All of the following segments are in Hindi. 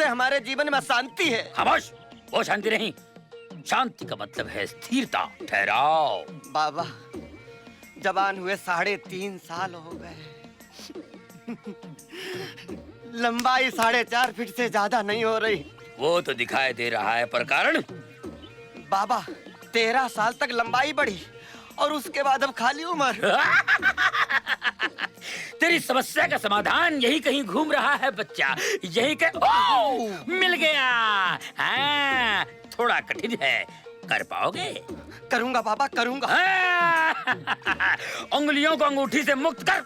से हमारे जीवन में शांति है। खामोश, वो शांति नहीं, शांति का मतलब है स्थिरता, ठहराव। बाबा, जवान हुए 3.5 साल हो गए। लंबाई 4.5 फीट से ज्यादा नहीं हो रही। वो तो दिखाई दे रहा है, पर कारण? बाबा, 13 साल तक लंबाई बढ़ी और उसके बाद अब खाली उम्र। तेरी समस्या का समाधान यही कहीं घूम रहा है बच्चा, यही मिल गया। हाँ, थोड़ा कठिन है, कर पाओगे? करूंगा बाबा, करूंगा। उंगलियों को अंगूठी से मुक्त कर।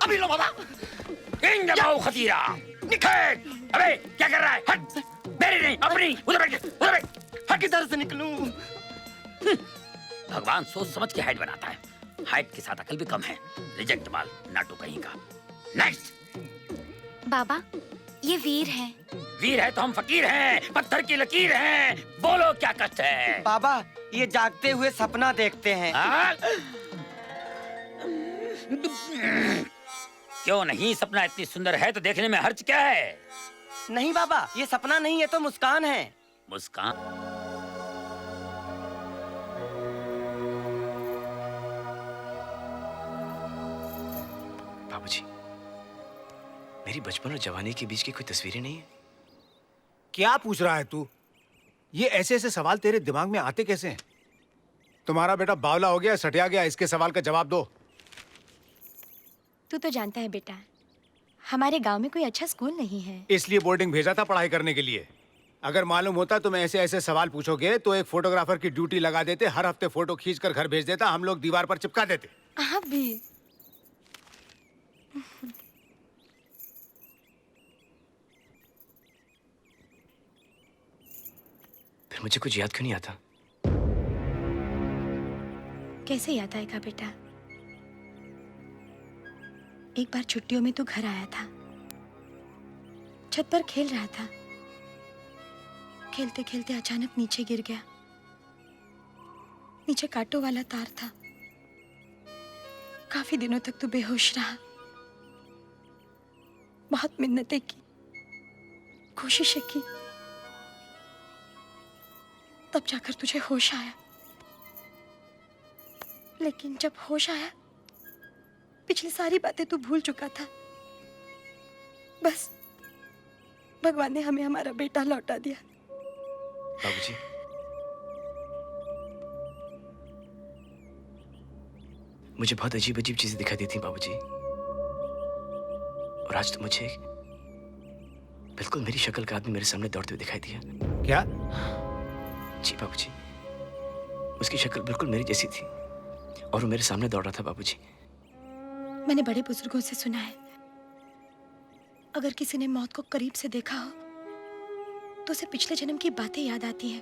अभी लो बाबा। इन जमाओ खतीरा। निकल। अबे क्या कर रहा है? हट। मेरी नहीं, अपनी। उधर बैठ, उधर बैठ। हट। किधर से निकलूं? भगवान सोच समझ के हाइट बनाता है, हाइट के साथ अकल भी कम है। रिजेक्ट माल, नाटू कहीं का। नेक्स्ट। बाबा, ये वीर हैं। वीर है तो हम फकीर हैं, पत्थर की लकीर हैं। बोलो क्या कष्ट है? बाबा, ये जागते हुए सपना देखते हैं। क्यों नहीं? सपना इतनी सुंदर है तो देखने में हर्ज क्या है? नहीं बाबा, ये सपना नहीं है तो मुस्कान है। मुस्कान? बाबूजी, मेरी बचपन और जवानी के बीच की कोई तस्वीरें नहीं है? क्या पूछ रहा है तू? ये ऐसे ऐसे सवाल तेरे दिमाग में आते कैसे हैं? तुम्हारा बेटा बावला हो गया, सटिया गया, इसके सवाल का जवाब दो। तू तो जानता है बेटा, हमारे गांव में कोई अच्छा स्कूल नहीं है, इसलिए बोर्डिंग भेजा था पढ़ाई करने के लिए। अगर मालूम होता तुम ऐसे ऐसे सवाल पूछोगे तो एक फोटोग्राफर की ड्यूटी लगा देते, हर हफ्ते फोटो खींचकर घर भेज देता, हम लोग दीवार पर चिपका देते। आप भी। फिर मुझे कुछ याद क्यों नहीं आता? कैसे याद आएगा बेटा? एक बार छुट्टियों में तू घर आया था, छत पर खेल रहा था, खेलते खेलते अचानक नीचे गिर गया। नीचे कांटों वाला तार था। काफी दिनों तक तू बेहोश रहा। बहुत मिन्नतें की, कोशिशें की, तब जाकर तुझे होश आया। लेकिन जब होश आया, पिछली सारी बातें तू भूल चुका था। बस भगवान ने हमें हमारा बेटा लौटा दिया। बाबूजी, मुझे बहुत अजीब अजीब चीजें दिखाई दी थी बाबूजी, और आज तो मुझे बिल्कुल मेरी शक्ल का आदमी मेरे सामने दौड़ते हुए दिखाई दिया। क्या? जी बाबूजी, उसकी शक्ल बिल्कुल मेरी जैसी थी और वो मेरे सामने दौड़ रहा था बाबूजी। मैंने बड़े बुजुर्गों से सुना है, अगर किसी ने मौत को करीब से देखा हो तो उसे पिछले जन्म की बातें याद आती हैं।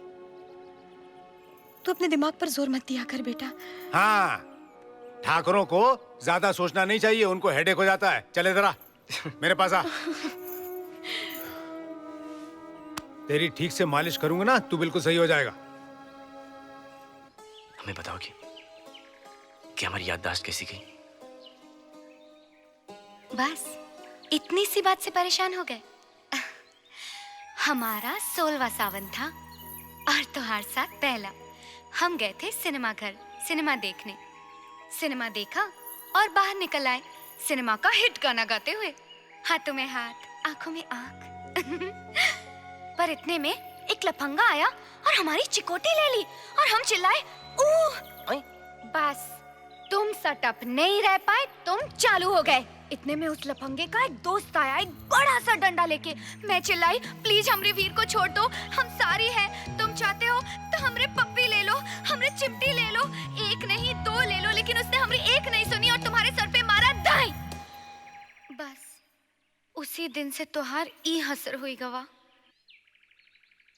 तू अपने दिमाग पर जोर मत दिया कर बेटा। हाँ, ठाकुरों को ज्यादा सोचना नहीं चाहिए, उनको हेडेक हो जाता है। चले जरा मेरे पास आ। तेरी ठीक से मालिश करूंगा ना, तू बिल्कुल सही हो जाएगा। हमें बताओगे कि हमारी याददाश्त कैसी गई? बस इतनी सी बात से परेशान हो गए? हमारा 16वां सावन था और तुम्हारे साथ पहला। हम गए थे सिनेमा घर सिनेमा देखने। सिनेमा देखा और बाहर निकल आए सिनेमा का हिट गाना गाते हुए, हाथों में हाथ, आंखों में आंख। पर इतने में एक लफंगा आया और हमारी चिकोटी ले ली और हम चिल्लाए, ऊह! बस तुम सटअप नहीं रह पाए, तुम चालू हो गए। इतने में उस लफंगे का एक दोस्त आया, एक बड़ा सा डंडा लेके। मैं चिल्लाई, प्लीज हमरे वीर को छोड़ दो, हम सारी हैं, तुम चाहते हो तो हमरे पप्पी ले लो, हमरे चिमटी ले लो, एक नहीं 2 ले लो। लेकिन उसने हमारी एक नहीं सुनी और तुम्हारे सर पे मारा दाई। बस उसी दिन से तोहार ई हसर हुई गवा।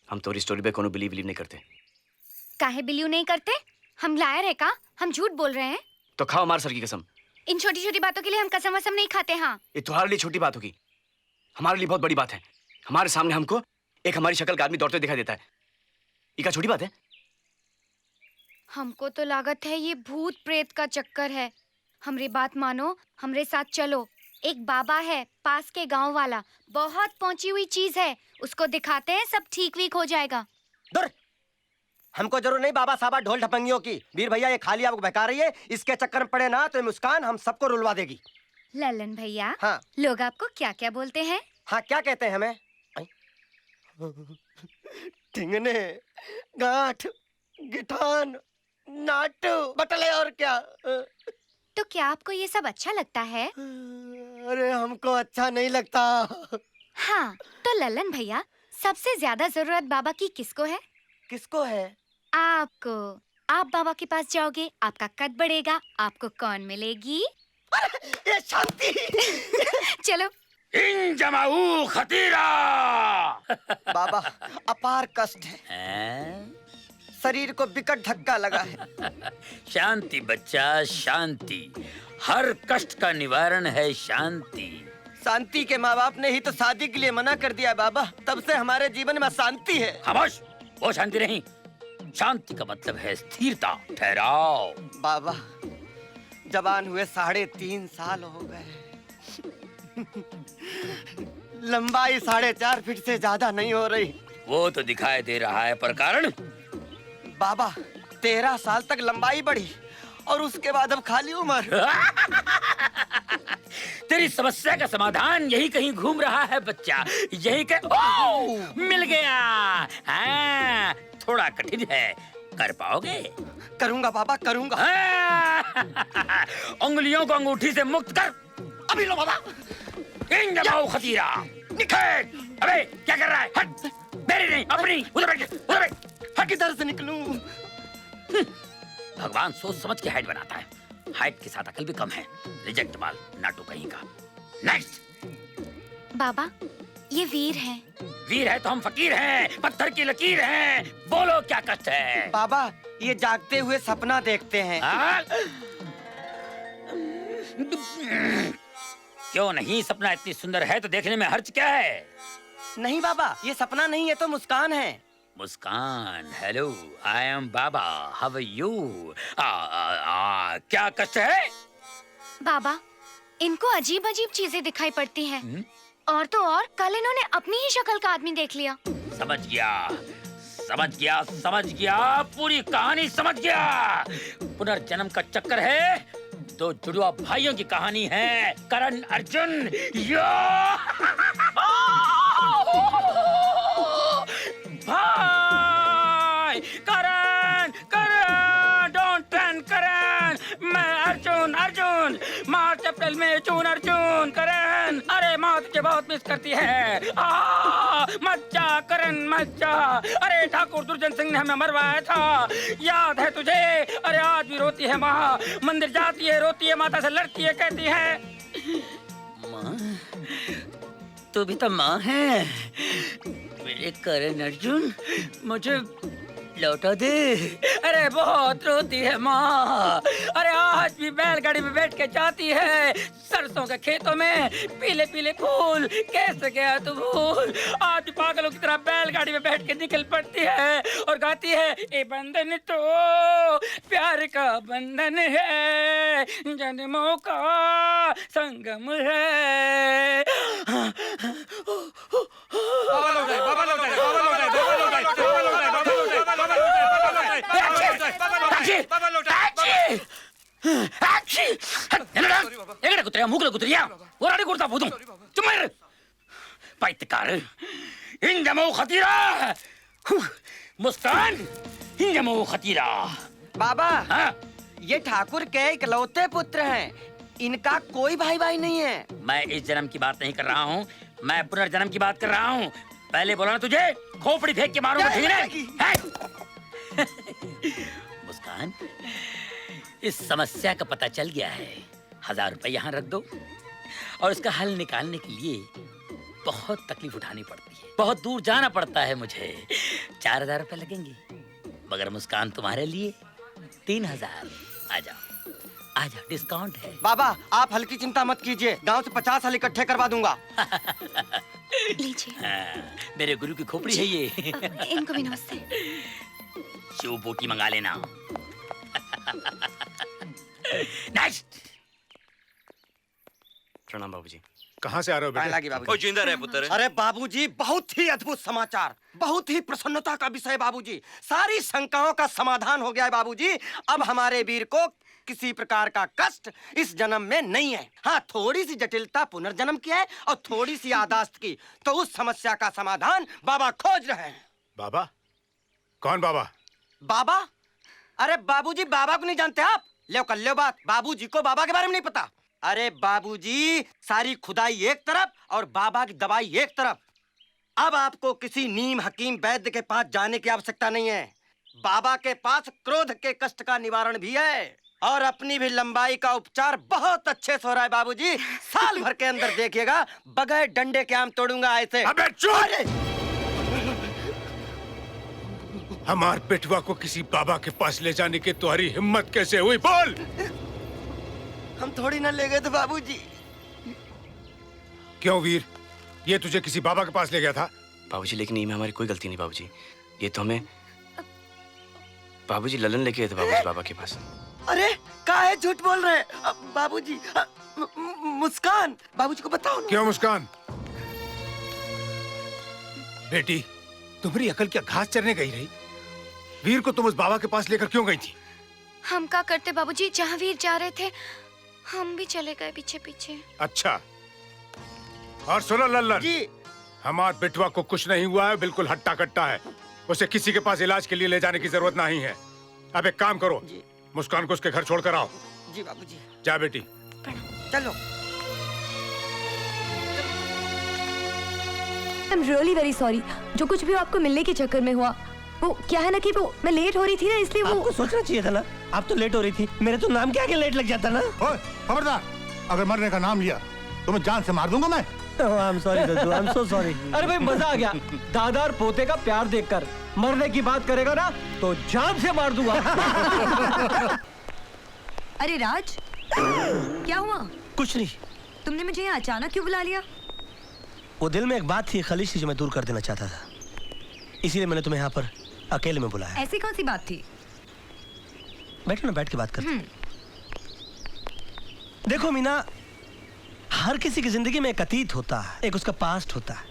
हम तोरी स्टोरी पे कोनो बिलीव नहीं करते। काहे बिलीव नहीं करते? हम लायर है का? हम झूठ बोल रहे हैं? तो खाओ हमारे सर की कसम। इन छोटी छोटी बातों के लिए हम कसम वसम नहीं खाते। हाँ, ये तुम्हारे लिए छोटी बात होगी, हमारे लिए बहुत बड़ी बात है। हमारे सामने हमको एक हमारी शक्ल का आदमी दौड़ते दिखाई देता है, ये क्या छोटी बात है? हमको तो लागत है ये भूत प्रेत का चक्कर है। हमरी बात मानो, हमरे साथ चलो, एक बाबा है पास के गांव वाला, बहुत पहुंची हुई चीज है, उसको दिखाते हैं, सब ठीक वीक हो जाएगा। दूर, हमको जरूर नहीं बाबा साहब ढोल ढपंगियों की। वीर भैया ये खाली आपको बहका रही है, इसके चक्कर में पड़े ना तो ये मुस्कान हम सबको रुलवा देगी। ललन भैया, हाँ लोग आपको क्या क्या बोलते हैं? हाँ, क्या कहते हैं हमें? ठिंगने, गांठ, गिठान, नाटू, बटले और क्या। तो क्या आपको ये सब अच्छा लगता है? अरे हमको अच्छा नहीं लगता। हाँ, तो ललन भैया, सबसे ज्यादा जरूरत बाबा की किसको है? किसको है? आपको। आप बाबा के पास जाओगे, आपका कद बढ़ेगा, आपको कौन मिलेगी? ये शांति। चलो। इन जमाऊ खतीरा। बाबा अपार कष्ट है, हैं? शरीर को विकट धक्का लगा है। शांति बच्चा, शांति। हर कष्ट का निवारण है शांति। शांति के माँ बाप ने ही तो शादी के लिए मना कर दिया बाबा, तब से हमारे जीवन में शांति है। खामोश, वो शांति नहीं। शांति का मतलब है स्थिरता, ठहराव। बाबा जवान हुए 3.5 साल हो गए, लंबाई 4.5 फीट से ज्यादा नहीं हो रही। वो तो दिखाई दे रहा है, पर कारण? बाबा 13 साल तक लंबाई बढ़ी और उसके बाद अब खाली उम्र। तेरी समस्या का समाधान यही कहीं घूम रहा है बच्चा, यही मिल गया। हाँ, थोड़ा कठिन है, कर पाओगे? करूंगा बाबा, करूंगा। उंगलियों को अंगूठी से मुक्त कर। अभी लो बाबा। इन जमाओ खतीरा। अबे क्या कर रहा है? हट, मेरी नहीं अपनी। उधर बैठ, उधर बैठ। हट, किधर से निकलूं? भगवान सोच समझ के हाइट बनाता है, हाइट के साथ अकल भी कम है। रिजेक्ट माल, नाटू कहीं का। नेक्स्ट। बाबा, ये वीर हैं। वीर है तो हम फकीर हैं, पत्थर की लकीर हैं। बोलो क्या कष्ट है? बाबा ये जागते हुए सपना देखते हैं। क्यों नहीं? सपना इतनी सुंदर है तो देखने में हर्ज क्या है? नहीं बाबा, ये सपना नहीं है तो मुस्कान है। Muskan, hello, I am Baba, how are you? क्या कष्ट है? बाबा, इनको अजीब अजीब चीजें दिखाई पड़ती हैं। और तो और कल इन्होंने अपनी ही शक्ल का आदमी देख लिया। समझ गया, समझ गया, समझ गया, पूरी कहानी समझ गया। पुनर्जन्म का चक्कर है, दो जुड़वा भाइयों की कहानी है, करण अर्जुन। भाई करण, करण, डोंट रन करण। मैं अर्जुन, अर्जुन, मार्च अप्रैल में जून अर्जुन। करण, अरे माँ तुझे बहुत मिस करती है। मत जा करण, मत जा। अरे ठाकुर दुर्जन सिंह ने हमें मरवाया था, याद है तुझे? अरे आज भी रोती है माँ, मंदिर जाती है, रोती है, माता से लड़ती है, कहती है माँ तू भी तो माँ है। मेरे करण अर्जुन, मुझे लौटा दे। अरे बहुत रोती है माँ। अरे आज भी बैलगाड़ी में बैठ के जाती है सरसों के खेतों में, पीले पीले फूल कैसे गया तू भूल। आज भी पागलों की तरह बैलगाड़ी में बैठ के निकल पड़ती है और गाती है, ये बंधन तो प्यार का बंधन है, जन्मों का संगम है। मुस्कान, खतीरा। बाबा हाँ? ये ठाकुर के इकलौते पुत्र हैं, इनका कोई भाई भाई नहीं है। मैं इस जन्म की बात नहीं कर रहा हूँ, मैं पुनर्जन्म की बात कर रहा हूँ। पहले बोला ना तुझे, खोपड़ी फेंक के मारूंगा। मुस्कान, इस समस्या का पता चल गया है। 1000 रुपए यहाँ रख दो, और इसका हल निकालने के लिए बहुत तकलीफ उठानी पड़ती है, बहुत दूर जाना पड़ता है मुझे। 4000 रुपए लगेंगे, मगर मुस्कान तुम्हारे लिए 3000। आ जाओ, आ जाओ, डिस्काउंट है। बाबा आप हल्की चिंता मत कीजिए, गांव से 50 हल इकट्ठे करवा दूंगा। लीजिए। मेरे गुरु की खोपड़ी है ये। इनको भी नमस्ते। शिव बोटी मंगा लेना। नेक्स्ट। प्रणाम बाबूजी। कहाँ से आ रहे हो बेटे? लगी ओ बाबूजी। जिंदा रहे पुत्र। अरे बाबूजी, बहुत ही अद्भुत समाचार, बहुत ही प्रसन्नता का विषय बाबूजी। सारी शंकाओं का समाधान हो गया है बाबूजी। अब हमारे वीर को किसी प्रकार का कष्ट इस जन्म में नहीं है। हाँ, थोड़ी सी जटिलता पुनर्जन्म की है और थोड़ी सी यादाश्त की, तो उस समस्या का समाधान बाबा खोज रहे हैं। बाबा? कौन बाबा? बाबा? अरे बाबूजी, बाबा को नहीं जानते आप? लो कर लो बात, बाबूजी को बाबा के बारे में नहीं पता। अरे बाबूजी, सारी खुदाई एक तरफ और बाबा की दवाई एक तरफ। अब आपको किसी नीम हकीम वैद्य के पास जाने की आवश्यकता नहीं है। बाबा के पास क्रोध के कष्ट का निवारण भी है और अपनी भी लंबाई का उपचार बहुत अच्छे से हो रहा है बाबूजी। साल भर के अंदर देखिएगा, बगैर डंडे के आम तोड़ूंगा ऐसे। अबे चुप! अरे! हमार बेटवा को किसी बाबा के पास ले जाने की तुम्हारी हिम्मत कैसे हुई? बोल! हम थोड़ी ना ले गए थे बाबूजी। क्यों वीर, ये तुझे किसी बाबा के पास ले गया था? बाबूजी लेकिन ये में हमारी कोई गलती नहीं बाबूजी। ये तो हमें बाबूजी ललन लेके गए थे बाबूजी बाबा के पास। अरे काहे झूठ बोल रहे हैं बाबूजी? मुस्कान, बाबूजी को बताओ ना। क्यों मुस्कान? बेटी, तुम्हारी अकल क्या घास चरने गई रही? वीर को तुम उस बाबा के पास लेकर क्यों गई थी? हम क्या करते बाबूजी, जहाँ वीर जा रहे थे हम भी चले गए पीछे पीछे। अच्छा, और सुनो लल्लन जी। हमार बेटवा को कुछ नहीं हुआ है, बिल्कुल हट्टा कट्टा है। उसे किसी के पास इलाज के लिए ले जाने की जरूरत नहीं है। अब एक काम करो, जी। मुस्कान को उसके घर छोड़कर आओ। जी बाबूजी। जा बेटी। चलो। I am really very sorry, जो कुछ भी आपको मिलने के चक्कर में हुआ। वो क्या है ना कि वो मैं लेट हो रही थी ना, इसलिए वो आपको सोचना चाहिए था ना, आप तो लेट हो रही थी। मेरे तो नाम के आगे लेट लग जाता ना। ओए, खबरदार! अगर मरने का नाम लिया तो मैं जान से मार दूंगा मैं। आई एम सॉरी दद्दू, आई एम सो सॉरी। अरे भाई मजा आ गया, दादा और पोते का प्यार देखकर। मरने की बात करेगा ना तो जान से मार दूंगा। अरे राज, क्या हुआ? कुछ नहीं, तुमने मुझे यहाँ अचानक क्यों बुला लिया? वो दिल में एक बात थी खलीसी जो मैं दूर कर देना चाहता था, इसीलिए मैंने तुम्हें यहाँ पर अकेले में बुलाया। ऐसी कौन सी बात थी? बैठो ना, बैठ के बात करते। देखो मीना, हर किसी की जिंदगी में एक अतीत होता है, एक उसका पास्ट होता है,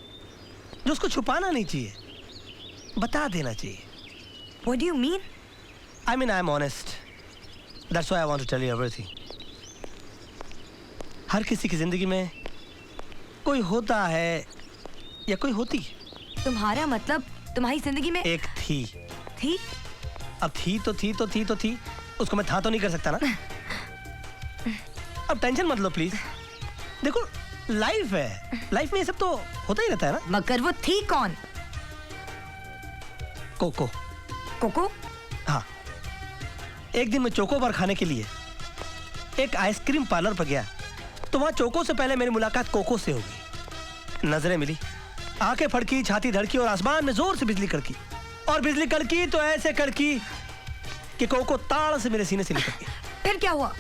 जो उसको छुपाना नहीं चाहिए, बता देना चाहिए। What do you mean? I mean, I'm honest. That's why I want to tell you everything. हर किसी की जिंदगी में कोई होता है या कोई होती है। तुम्हारा मतलब तुम्हारी जिंदगी में एक थी। थी? अब थी तो थी तो थी तो थी, उसको मैं था तो नहीं कर सकता ना। अब टेंशन मत लो प्लीज। देखो लाइफ है, लाइफ में ये सब तो होता ही रहता है ना। मगर वो थी कौन? कोको। कोको? हाँ, एक दिन मैं चोको बार खाने के लिए एक आइसक्रीम पार्लर पर गया, तो वहां चोको से पहले मेरी मुलाकात कोको से हो गई। नजरें मिली, आंखें फड़की, छाती धड़की और आसमान में जोर से बिजली कड़की। और बिजली कड़की तो ऐसे कड़की कि कोको ताड़ से मेरे सीने से निकल गई। फिर क्या हुआ?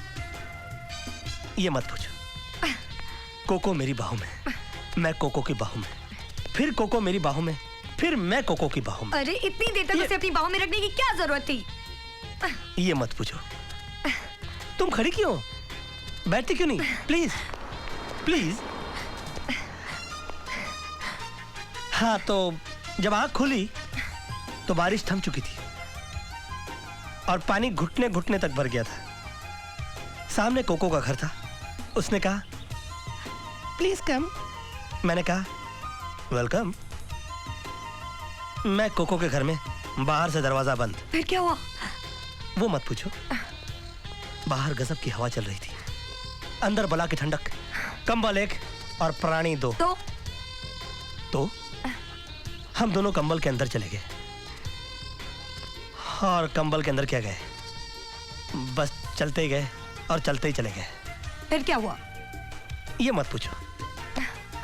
ये मत पूछो। कोको मेरी बाहों में, मैं कोको की बाहों में, फिर कोको मेरी बाहों में, फिर मैं कोको की बाहों में। अरे इतनी देर तक उसे अपनी बाहों में रखने की क्या जरूरत थी? ये मत पूछो। तुम खड़ी क्यों, बैठती क्यों नहीं? Please please. हाँ, तो जब आंख खुली तो बारिश थम चुकी थी और पानी घुटने घुटने तक भर गया था। सामने कोको का घर था। उसने कहा प्लीज कम। मैंने कहा वेलकम। मैं कोको के घर में, बाहर से दरवाजा बंद। फिर क्या हुआ? वो मत पूछो। बाहर गजब की हवा चल रही थी, अंदर बला की ठंडक, कंबल एक और प्राणी दो। तो हम दोनों कंबल के अंदर चले गए। और कंबल के अंदर क्या गए, बस चलते ही गए और चलते ही चले गए। फिर क्या हुआ? ये मत पूछो।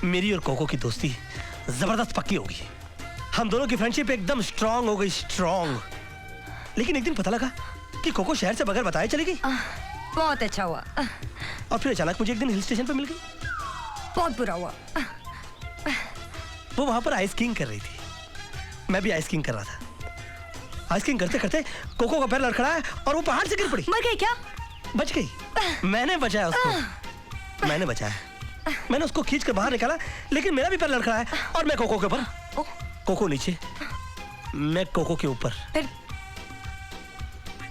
मेरी और कोको की दोस्ती जबरदस्त पक्की हो गई। हम दोनों की फ्रेंडशिप एकदम स्ट्रांग हो गई, स्ट्रांग। लेकिन एक दिन पता लगा कि कोको शहर से बगैर बताए चली गई। बहुत अच्छा हुआ। और फिर अचानक मुझे एक दिन हिल स्टेशन पर मिल गई। बहुत बुरा हुआ। वो वहां पर आइस किंग कर रही थी, मैं भी आइस किंग कर रहा था। आइस किंग करते करते कोको का पैर लड़खड़ाया और वो पहाड़ से गिर पड़ी। मर गई क्या? बच गई। मैंने बचाया उसको, मैंने बचाया। मैंने उसको खींच कर बाहर निकाला, लेकिन मेरा भी पैर लड़खड़ा है और मैं कोको के ऊपर, कोको नीचे, मैं कोको के ऊपर। फिर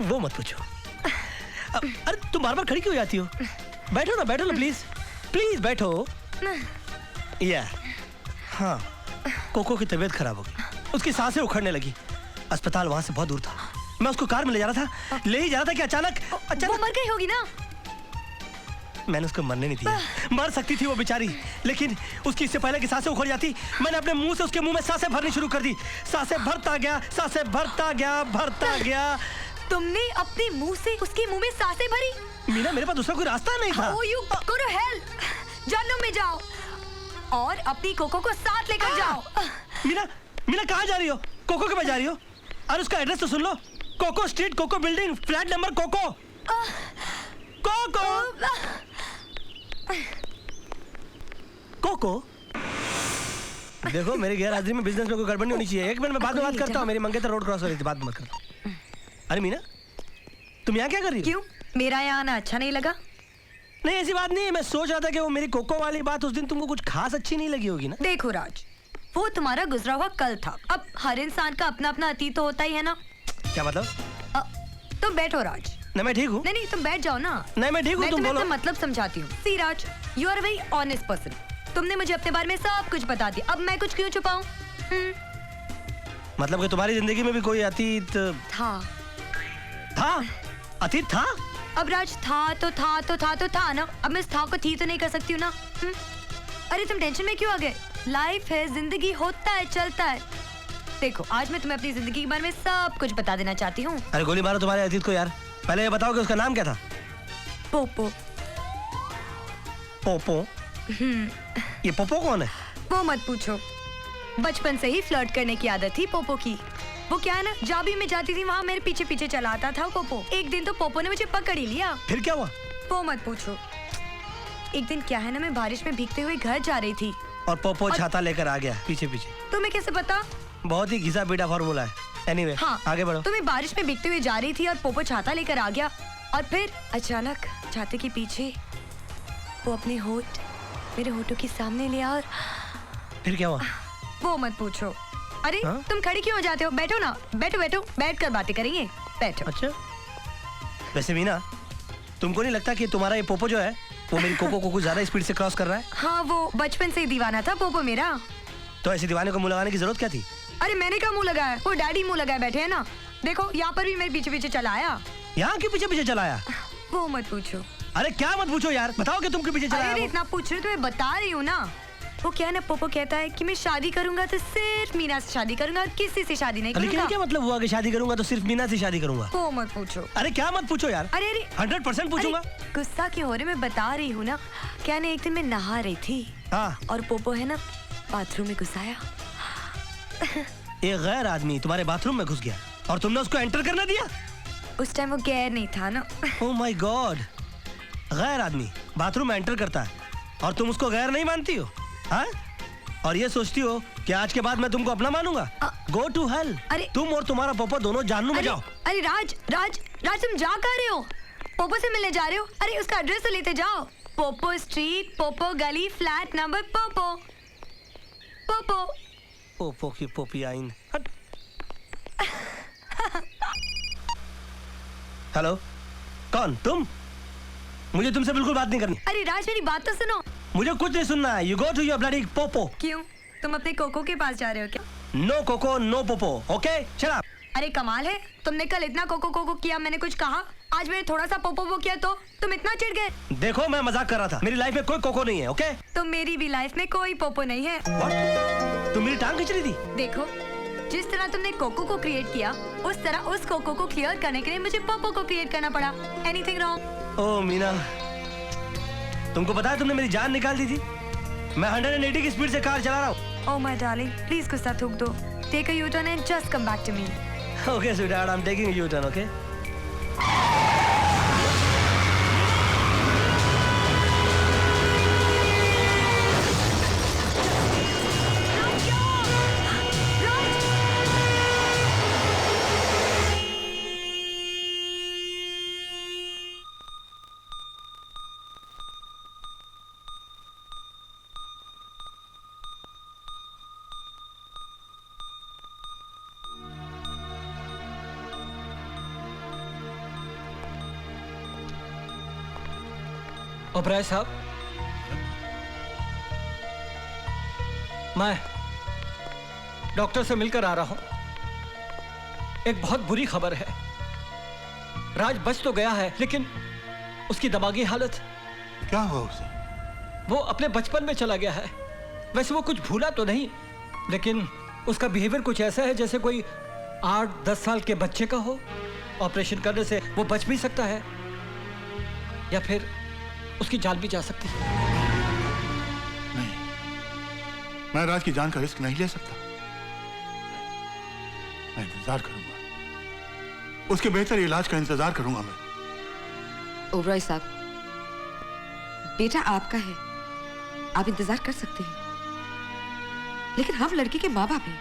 वो मत पूछो। अरे तुम बार बार खड़ी क्यों जाती हो? बैठो ना प्लीज प्लीज बैठो। या हाँ, कोको की तबीयत खराब हो गई, उसकी सांसें उखड़ने लगी। अस्पताल वहां से बहुत दूर था, मैं उसको कार में ले जा रहा था, ले ही जा रहा था कि अचानक वो मर गई होगी ना? मैंने उसको मरने नहीं दिया। मर सकती थी वो बेचारी, लेकिन उसकी इससे पहले कि सांसें उखड़ जाती, मैंने अपने मुंह से उसके मुंह में सांसें भरनी शुरू कर दी। सांसें भरता गया, सांसें भरता गया, भरता गया। तुमने अपने मुंह से उसके मुंह में सांसें भरी? मीना, मेरे पास दूसरा कोई रास्ता नहीं था। Oh, you go to hell! जहन्नुम में जाओ और अपनी कोको को साथ लेकर जाओ। मीना कहाँ जा रही हो? कोको के पास जा रही हो? और उसका एड्रेस तो सुन लो, Coco street, Coco building, flat number Coco. Coco Coco देखो, मेरी गैर हाजिरी में बिजनेस में कोई गड़बड़ नहीं होनी चाहिए। एक मिनट में बाद में बात करता हूँ, मेरी मंगेतर रोड क्रॉस हो रही थी, बात मत करता। अरे मीना, तुम यहाँ क्या कर रही हो? क्यों, मेरा यहाँ आना अच्छा नहीं लगा? नहीं, ऐसी बात नहीं है, मैं सोच रहा था कि वो मेरी कोको वाली बात उस दिन तुमको कुछ खास अच्छी नहीं लगी होगी ना। देखो राज, वो तुम्हारा गुजरा हुआ कल था, अब हर इंसान का अपना अपना अतीत तो होता ही है ना। क्या मतलब? तुम बैठो राज। नहीं, मैं ठीक हूँ। नहीं तुम बैठ जाओ ना। नहीं, मैं ठीक हूँ, तुम बोलो। मतलब समझाती हूँ। See Raj, you are very honest person. तुमने मुझे अपने बारे में सब कुछ बता दिया, अब मैं कुछ क्यों छुपाऊं? मतलब कि तुम्हारी जिंदगी में भी कोई अतीत था? अतीत था? अब राज, था ना, अब मैं इस था को थी तो नहीं कर सकती हूँ ना। अरे तुम टेंशन में क्यों आ गए? लाइफ है, जिंदगी होता है, चलता है। देखो, आज मैं तुम्हें अपनी जिंदगी के बारे में सब कुछ बता देना चाहती हूँ। अरे गोली मारो तुम्हारे अतीत को यार, पहले ये बताओ कि उसका नाम क्या था? पोपो। पोपो? ये पोपो कौन है? वो मत पूछो, बचपन से ही फ्लर्ट करने की आदत थी पोपो की। वो क्या है ना, जहाँ भी मैं जाती थी वहाँ मेरे पीछे पीछे चला आता था पोपो। एक दिन तो पोपो ने मुझे पकड़ ही लिया। फिर क्या हुआ? वो मत पूछो। एक दिन क्या है ना, मैं बारिश में भीगते हुए घर जा रही थी और पोपो छाता लेकर आ गया पीछे पीछे। तुम्हें कैसे पता? बहुत ही घिसा पीटा फॉर्मूला है। एनीवे, हाँ, आगे बढ़ो। तो मैं बारिश में भीगते हुए जा रही थी और पोपो छाता लेकर आ गया, और फिर अचानक छाते के पीछे वो अपने होठ मेरे होठों के सामने लिया। और फिर क्या हुआ? वो मत पूछो। अरे हाँ? तुम खड़ी क्यों हो जाते हो? बैठो ना, बैठो बैठ कर बातें करेंगे, बैठो। अच्छा, वैसे मीना, तुमको नहीं लगता कि तुम्हारा ये पोपो जो है वो मेरी कोको को कुछ ज्यादा स्पीड से क्रॉस कर रहा है? हाँ, वो बचपन से ही दीवाना था पोपो मेरा। तो ऐसे दीवाने को मुंह लगाने की जरूरत क्या थी? अरे मैंने क्या मुंह लगाया, वो डैडी मुंह लगाए बैठे हैं ना। देखो, यहाँ पर भी मेरे पीछे पीछे चला आया। यहाँ के पीछे पीछे चलाया? वो मत पूछो। अरे क्या मत पूछो यार, बताओ कि तुम के पीछे चलाया? अरे इतना पूछ रहे हो तो मैं बता रही हूँ ना। वो क्या है ना, पोपो कहता है कि मैं शादी करूंगा तो सिर्फ मीना से शादी करूंगा, किसी से शादी नहीं लेकिन करूंगा। क्या मतलब हुआ कि शादी करूंगा तो सिर्फ मीना से शादी करूंगा? वो मत पूछो। अरे क्या मत पूछो यार, अरे 100% पूछूंगा। गुस्सा क्यों हो रहे, मैं बता रही हूँ ना। क्या ना, एक दिन मैं नहा रही थी, हाँ, और पोपो है ना बाथरूम में घुसाया। एक गैर आदमी तुम्हारे बाथरूम में घुस गया और तुमने उसको एंटर करना दिया? उस टाइम वो गैर नहीं था ना। ओह माय गॉड, गैर आदमी बाथरूम में एंटर करता है और तुम उसको गैर नहीं मानती हो? हाँ, और ये सोचती हो कि आज के बाद मैं तुमको अपना मानूंगा? Go to hell. अरे तुम और तुम्हारा पोपो दोनों जहन्नुम में जाओ। अरे राज, तुम जा कहाँ रहे हो? पोपो से मिलने जा रहे हो? अरे उसका एड्रेस तो लेते जाओ। पोपो स्ट्रीट, पोपो गली, फ्लैट नंबर पोपो। पोपो की पोपी आइन। हेलो, कौन तुम? मुझे तुमसे बिल्कुल बात नहीं करनी। अरे राज, मेरी बात तो सुनो। मुझे कुछ नहीं सुनना है। You go to your bloody पोपो। क्यों, तुम अपने कोको के पास जा रहे हो क्या? नो कोको नो पोपो, ओके? Shut up. अरे कमाल है, तुमने कल इतना कोको कोको किया, मैंने कुछ कहा? आज मैंने थोड़ा सा पोपो किया तो तुम इतना चिढ़ गए। देखो, मैं मजाक कर रहा था, मेरी लाइफ में कोई कोको नहीं है, ओके? तो मेरी भी लाइफ में कोई पोपो नहीं है। What? तुम मेरी टांग खींच रही थी? देखो, जिस तरह तुमने कोको को क्रिएट किया, उस तरह उस कोको को क्लियर करने के लिए मुझे पोपो को क्रिएट करना पड़ा। Anything wrong? ओह मीना, तुमको पता है तुमने मेरी जान निकाल दी थी। मैं 180 की स्पीड से कार चला रहा हूँ। ओह माय डार्लिंग, प्लीज गुस्सा थूक दो। Take a U turn and just come back to me. Okay sweetheart, I am taking a U turn, okay? Oberoi साहब, मैं डॉक्टर से मिलकर आ रहा हूं। एक बहुत बुरी खबर है। राज बच तो गया है, लेकिन उसकी दिमागी हालत। क्या हुआ उसे? वो अपने बचपन में चला गया है। वैसे वो कुछ भूला तो नहीं, लेकिन उसका बिहेवियर कुछ ऐसा है जैसे कोई 8-10 साल के बच्चे का हो। ऑपरेशन करने से वो बच भी सकता है, या फिर उसकी जान भी जा सकती है। नहीं, मैं राज की जान का रिस्क नहीं ले सकता। मैं इंतजार करूंगा, उसके बेहतर इलाज का इंतजार करूंगा मैं। ओबराय साहब, बेटा आपका है, आप इंतजार कर सकते हैं, लेकिन हम लड़की के माँ बाप हैं,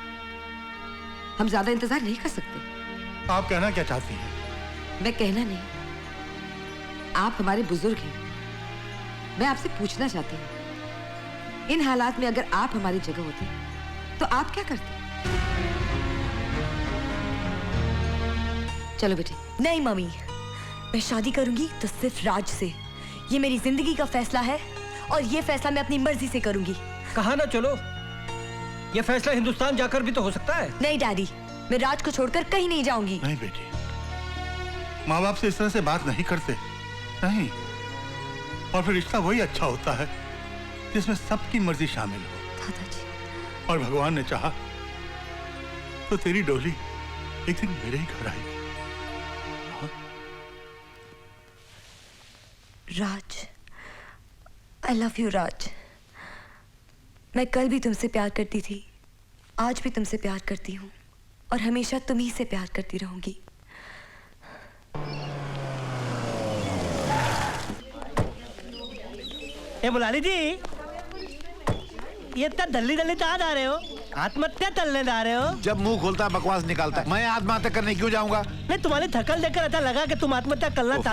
हम ज्यादा इंतजार नहीं कर सकते। आप कहना क्या चाहती हैं? मैं कहना नहीं, आप हमारे बुजुर्ग हैं। मैं आपसे पूछना चाहती हूँ, इन हालात में अगर आप हमारी जगह होते तो आप क्या करते? चलो बेटे। नहीं मम्मी, मैं शादी करूंगी तो सिर्फ राज से। ये मेरी जिंदगी का फैसला है और ये फैसला मैं अपनी मर्जी से करूंगी। कहा ना चलो, ये फैसला हिंदुस्तान जाकर भी तो हो सकता है। नहीं डैडी, मैं राज को छोड़कर कहीं नहीं जाऊंगी। नहीं बेटी, माँ बाप से इस तरह से बात नहीं करते, नहीं। और फिर रिश्ता वही अच्छा होता है जिसमें सबकी मर्जी शामिल हो। दादाजी, और भगवान ने चाहा तो तेरी डोली एक दिन मेरे ही घर आएगी। राज, आई लव यू राज। मैं कल भी तुमसे प्यार करती थी, आज भी तुमसे प्यार करती हूँ और हमेशा तुम्ही से प्यार करती रहूंगी। ए मुलानी जी, ये इतना दल्ली दल्ली कहाँ जा रहे हो? आत्महत्या करने जा रहे हो? जब मुंह खोलता है बकवास निकालता है। मैं आत्महत्या करने क्यों जाऊंगा? नहीं, तुम्हारी थकल देखकर ऐसा लगा कि तुम आत्महत्या करना चाहते